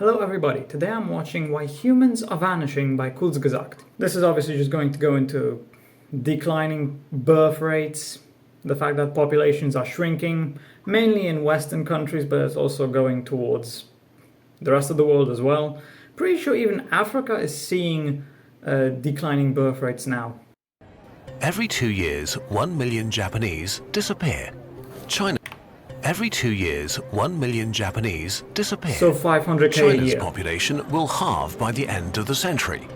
Hello everybody, today I'm watching Why Humans Are Vanishing by Kurzgesagt. This is obviously just going to go into declining birth rates, the fact that populations are shrinking, mainly in Western countries, but it's also going towards the rest of the world as well. Pretty sure even Africa is seeing declining birth rates now. Every 2 years, 1 million Japanese disappear. China. Every 2 years, 1 million Japanese disappear. So 500k a China's year. population will halve by the end of the century.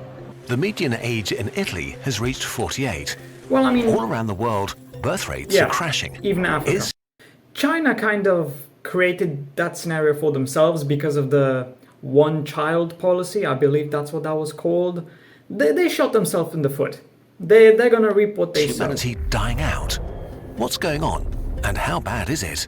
The median age in Italy has reached 48. Well, I mean, all around the world, birth rates are crashing. Even Africa. China kind of created that scenario for themselves because of the one-child policy. I believe that's what that was called. They shot themselves in the foot. They're gonna reap what they sow. Humanity dying out. What's going on, and how bad is it?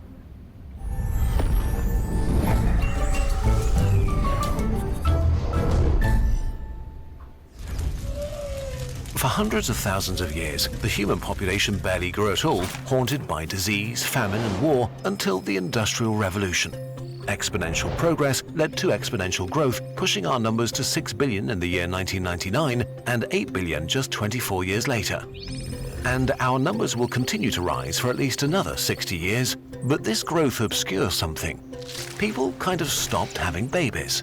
For hundreds of thousands of years, the human population barely grew at all, haunted by disease, famine and war until the Industrial Revolution. Exponential progress led to exponential growth, pushing our numbers to 6 billion in the year 1999 and 8 billion just 24 years later. And our numbers will continue to rise for at least another 60 years, but this growth obscures something. People kind of stopped having babies.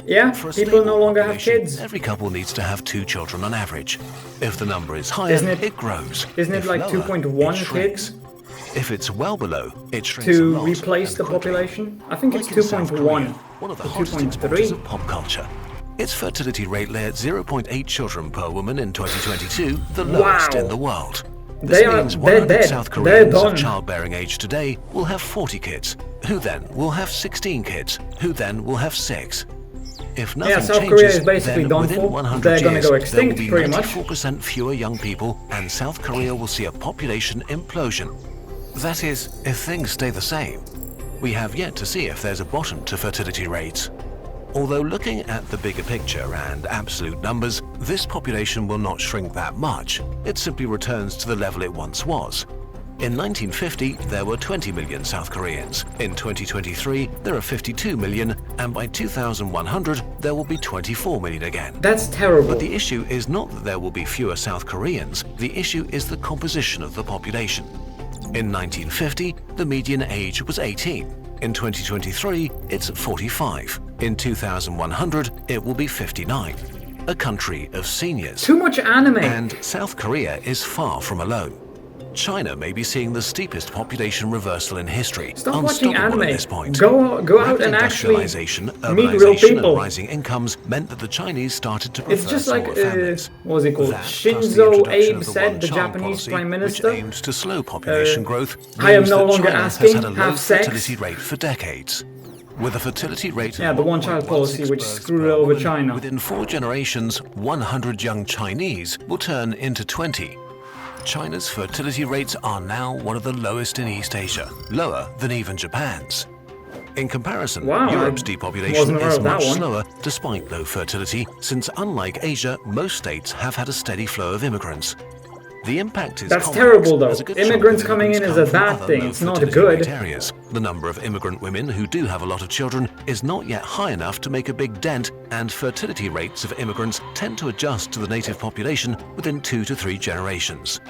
Yeah, people no longer have kids. Every couple needs to have 2 children on average. If the number is higher, it grows. Isn't it like 2.1 kids? If it's well below, it shrinks to a lot replace the population? I think it's 2.1 one of the or hottest exporters 2.3. of pop culture. Its fertility rate lay at 0.8 children per woman in 2022, the lowest in the world. This means 100 South Koreans of childbearing age today will have 40 kids, who then will have 16 kids, who then will have 6. If nothing South changes, Korea is basically then done within for. 100 They're years, gonna go extinct, there will pretty be much. 94% fewer young people, and South Korea will see a population implosion. That is, if things stay the same. We have yet to see if there's a bottom to fertility rates. Although looking at the bigger picture and absolute numbers, this population will not shrink that much. It simply returns to the level it once was. In 1950, there were 20 million South Koreans. In 2023, there are 52 million, and by 2100, there will be 24 million again. That's terrible. But the issue is not that there will be fewer South Koreans. The issue is the composition of the population. In 1950, the median age was 18. In 2023, it's 45. In 2100, it will be 59. A country of seniors. Too much anime. And South Korea is far from alone. China may be seeing the steepest population reversal in history. Stop watching anime. At this point. Go out and actually meet real people. And rising incomes meant that the Chinese started to prefer It's just like, families. what was it called? That, Shinzo Abe said, the Japanese Prime Minister. Which aims to slow population growth. I am no longer China asking, has had a low have sex. fertility rate for decades. With a fertility rate Yeah, of the one-child policy which screwed over China. Within 4 generations, 100 young Chinese will turn into 20. China's fertility rates are now one of the lowest in East Asia, lower than even Japan's. In comparison, Europe's depopulation is much slower despite low fertility, since unlike Asia, most states have had a steady flow of immigrants. The impact is That's terrible though. Immigrants coming in is a bad thing, it's not good. Areas. The number of immigrant women who do have a lot of children is not yet high enough to make a big dent, and fertility rates of immigrants tend to adjust to the native population within 2 to 3 generations.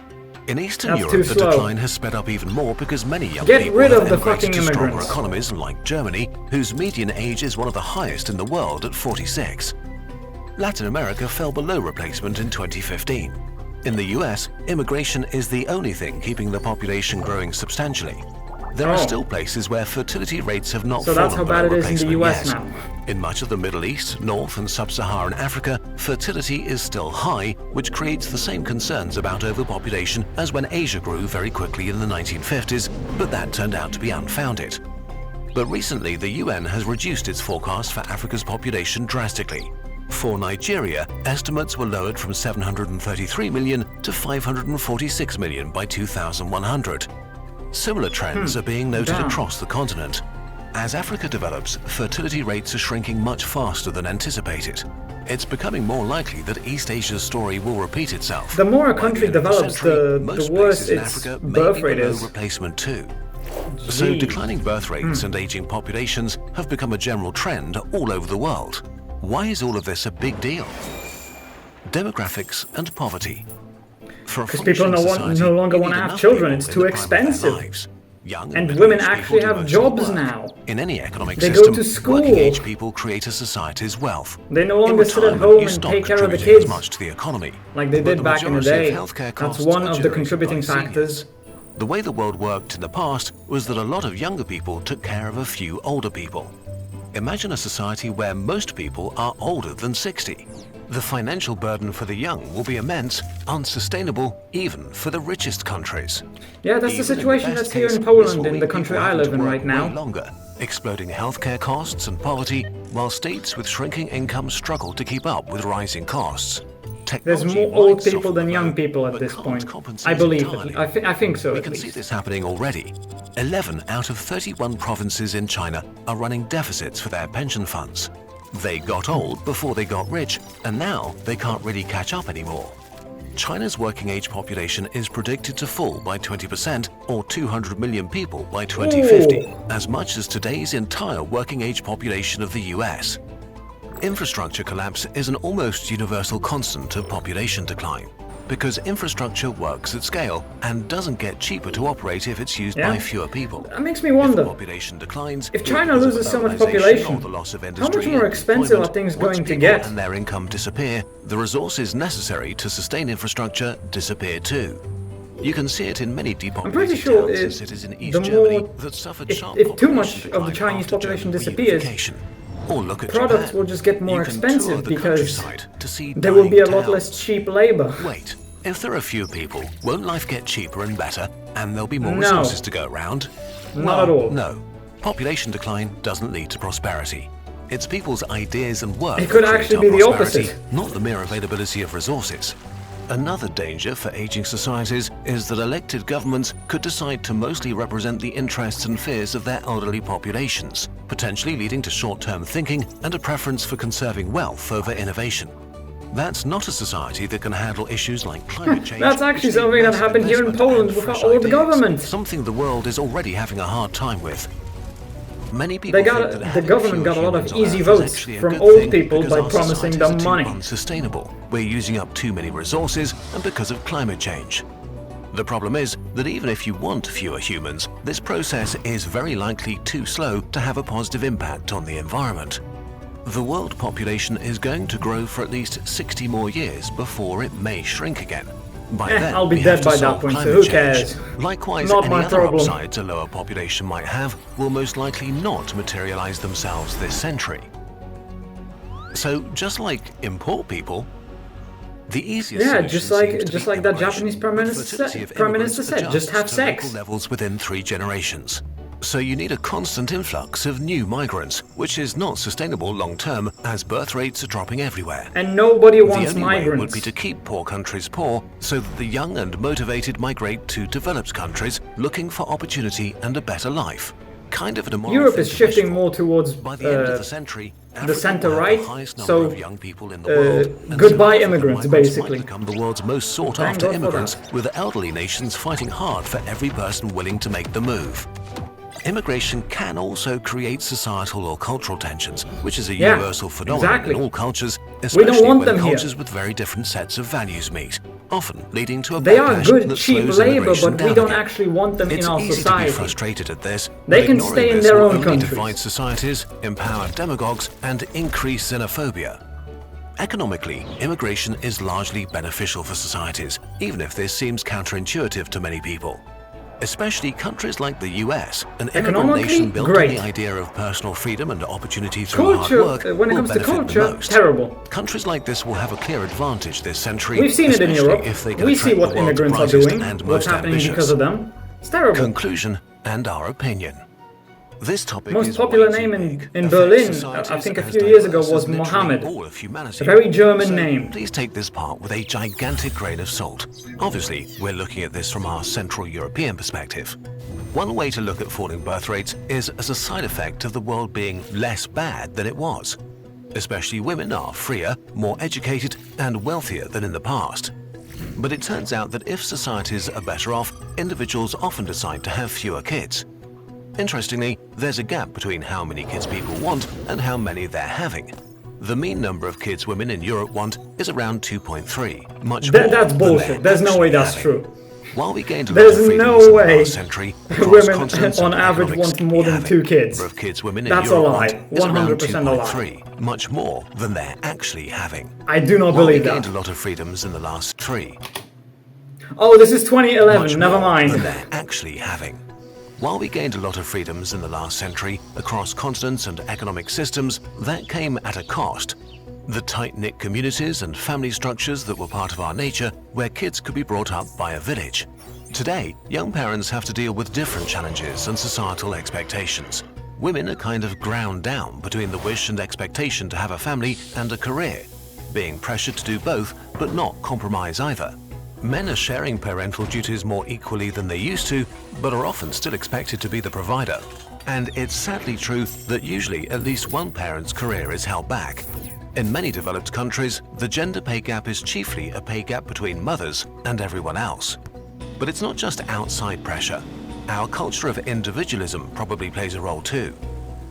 In Eastern Europe, the decline has sped up even more because many young people have emigrated to stronger economies like Germany, whose median age is one of the highest in the world at 46. Latin America fell below replacement in 2015. In the US, immigration is the only thing keeping the population growing substantially. There are still places where fertility rates have not fallen that's how bad below it is in the US yet. now. In much of the Middle East, North and Sub-Saharan Africa, fertility is still high, which creates the same concerns about overpopulation as when Asia grew very quickly in the 1950s, but that turned out to be unfounded. But recently, the UN has reduced its forecast for Africa's population drastically. For Nigeria, estimates were lowered from 733 million to 546 million by 2100. Similar trends are being noted across the continent. As Africa develops, fertility rates are shrinking much faster than anticipated. It's becoming more likely that East Asia's story will repeat itself. The more a country develops, the worse its birth rate is. Replacement too. So declining birth rates and aging populations have become a general trend all over the world. Why is all of this a big deal? Demographics and poverty. Because people no longer want to have children, it's too expensive. And women actually have jobs now. In any economic they system, go to school. working age people create a society's wealth. They no longer sit at home and take care of the kids as much to the economy, like they did back in the day. That's one of the contributing factors. The way the world worked in the past was that a lot of younger people took care of a few older people. Imagine a society where most people are older than 60. The financial burden for the young will be immense, unsustainable even for the richest countries. Yeah, that's the situation that's here in Poland, in the country I live in right now. Longer, exploding healthcare costs and poverty, while states with shrinking incomes struggle to keep up with rising costs. There's more old people than young people at this point. I believe it. I think so. We can see this happening already. 11 out of 31 provinces in China are running deficits for their pension funds. They got old before they got rich, and now they can't really catch up anymore. China's working age population is predicted to fall by 20%, or 200 million people by 2050, as much as today's entire working age population of the US. Infrastructure collapse is an almost universal constant of population decline, because infrastructure works at scale and doesn't get cheaper to operate if it's used by fewer people. That makes me wonder, if population declines, if China loses so much population, how much more expensive are things going to get? And their income disappear, the resources necessary to sustain infrastructure disappear too. You can see it in many depopulated towns and cities in East Germany that suffered sharp if too much of the Chinese population disappears, or look at products Japan. will just get more expensive because there there will be a lot less cheap labor. Wait, if there are fewer people, won't life get cheaper and better, and there'll be more resources to go around? Not at all. No. Population decline doesn't lead to prosperity. It's people's ideas and work it could actually be the opposite, not the mere availability of resources. Another danger for aging societies is that elected governments could decide to mostly represent the interests and fears of their elderly populations, potentially leading to short-term thinking and a preference for conserving wealth over innovation. That's not a society that can handle issues like climate change. That's actually something that happened here in Poland with our old government. Something the world is already having a hard time with. Many people the government got a lot of easy votes from old people by promising them money. Unsustainable. We're using up too many resources, and because of climate change. The problem is that even if you want fewer humans, this process is very likely too slow to have a positive impact on the environment. The world population is going to grow for at least 60 more years before it may shrink again. By then, I'll be dead by that point, so who cares? Likewise, not any my other problem. upsides a lower population might have will most likely not materialize themselves this century. So, just like import people, the easiest just like that Japanese prime minister said, just have sex. Levels within 3 generations. So you need a constant influx of new migrants, which is not sustainable long-term as birth rates are dropping everywhere. And nobody wants the only migrants. way would be to keep poor countries poor so that the young and motivated migrate to developed countries looking for opportunity and a better life. Kind of an immoral Europe thing is to shifting wish for. more towards By the end of the century, the center-right, so young people in the world, and goodbye so immigrants, migrants basically. Might become the world's most sought-after immigrants, with elderly nations fighting hard for every person willing to make the move. Immigration can also create societal or cultural tensions, which is a universal phenomenon in all cultures, especially when cultures with very different sets of values meet, often leading to a They are backlash good, that cheap slows labor, immigration but down we don't again. actually want them in our It's easy society. to be frustrated at this. They but can ignoring stay in this their will own only countries. divide societies, empower demagogues, and increase xenophobia. Economically, immigration is largely beneficial for societies, even if this seems counterintuitive to many people. Especially countries like the US, an immigrant nation built on the idea of personal freedom and opportunity through hard work, when it comes to culture, terrible. Countries like this will have a clear advantage this century. We've seen it in Europe. If they can We see attract what the world's immigrants are brightest doing, and what's most happening ambitious. because of them. It's terrible. Conclusion and our opinion. This topic Most is popular way name too in big, Berlin, affects I think a societies few years ago, as was literally Mohammed. all of humanity. A very German So name. Please take this part with a gigantic grain of salt. Obviously, we're looking at this from our Central European perspective. One way to look at falling birth rates is as a side effect of the world being less bad than it was. Especially women are freer, more educated, and wealthier than in the past. But it turns out that if societies are better off, individuals often decide to have fewer kids. Interestingly, there's a gap between how many kids people want and how many they're having. The mean number of kids women in Europe want is around 2.3, much more That's than bullshit. they're There's no way that's actually true. While we gained a lot There's of freedoms no in the way last century, women continents on and average economics, want more than having 2 kids. The number of kids women in That's a Europe lie. want is around 100% a lie. 2.3, much more than they're actually having. I do not While we believe gained that. a lot of freedoms in the last 3, Oh, this is much 2011. Never more mind. than they're actually having. While we gained a lot of freedoms in the last century across continents and economic systems, that came at a cost. The tight-knit communities and family structures that were part of our nature, where kids could be brought up by a village. Today, young parents have to deal with different challenges and societal expectations. Women are kind of ground down between the wish and expectation to have a family and a career, being pressured to do both but not compromise either. Men are sharing parental duties more equally than they used to, but are often still expected to be the provider. And it's sadly true that usually at least one parent's career is held back. In many developed countries, the gender pay gap is chiefly a pay gap between mothers and everyone else. But it's not just outside pressure. Our culture of individualism probably plays a role too.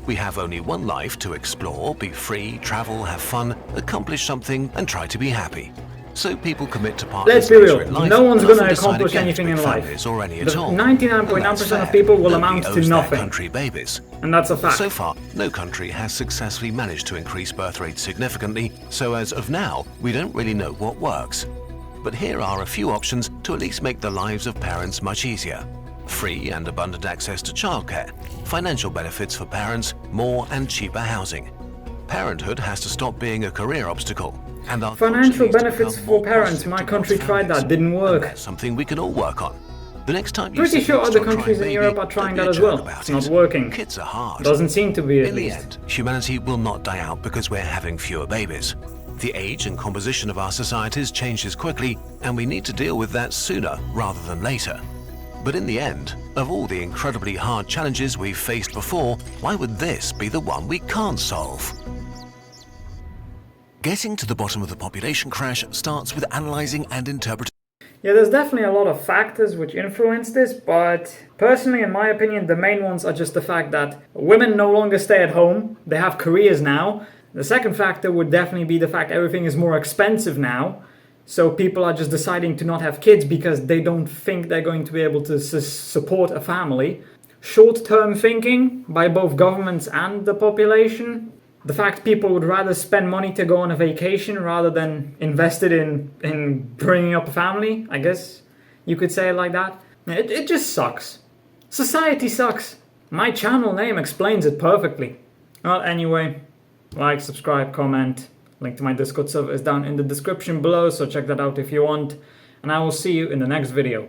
We have only one life to explore, be free, travel, have fun, accomplish something, and try to be happy. So people commit to partners Let's be real. later in life, No one's and going to often decide accomplish against anything big in life. families or any The at all. 99.9% And of people will Nobody amount to owes their nothing. country babies. And that's a fact. So far, no country has successfully managed to increase birth rates significantly, so as of now, we don't really know what works. But here are a few options to at least make the lives of parents much easier. Free and abundant access to childcare, financial benefits for parents, more and cheaper housing. Parenthood has to stop being a career obstacle. And our Financial culture needs to benefits become for more parents. positive My towards country tried families. that, didn't work. And that's something we can all work on. The next time you Pretty sit sure next other to a countries in crying Europe baby, are trying don't that be as a jerk well. about It's not it. working. Kids are hard. Doesn't seem to be, at In the least. end, humanity will not die out because we're having fewer babies. The age and composition of our societies changes quickly, and we need to deal with that sooner rather than later. But in the end, of all the incredibly hard challenges we've faced before, why would this be the one we can't solve? Getting to the bottom of the population crash starts with analyzing and interpreting. Yeah, there's definitely a lot of factors which influence this, but personally, in my opinion, the main ones are just the fact that women no longer stay at home, they have careers now. The second factor would definitely be the fact everything is more expensive now, so people are just deciding to not have kids because they don't think they're going to be able to support a family. Short-term thinking by both governments and the population. The fact people would rather spend money to go on a vacation rather than invest it in bringing up a family, I guess you could say it like that. It just sucks. Society sucks. My channel name explains it perfectly. Well, anyway, like, subscribe, comment. Link to my Discord server is down in the description below, so check that out if you want. And I will see you in the next video.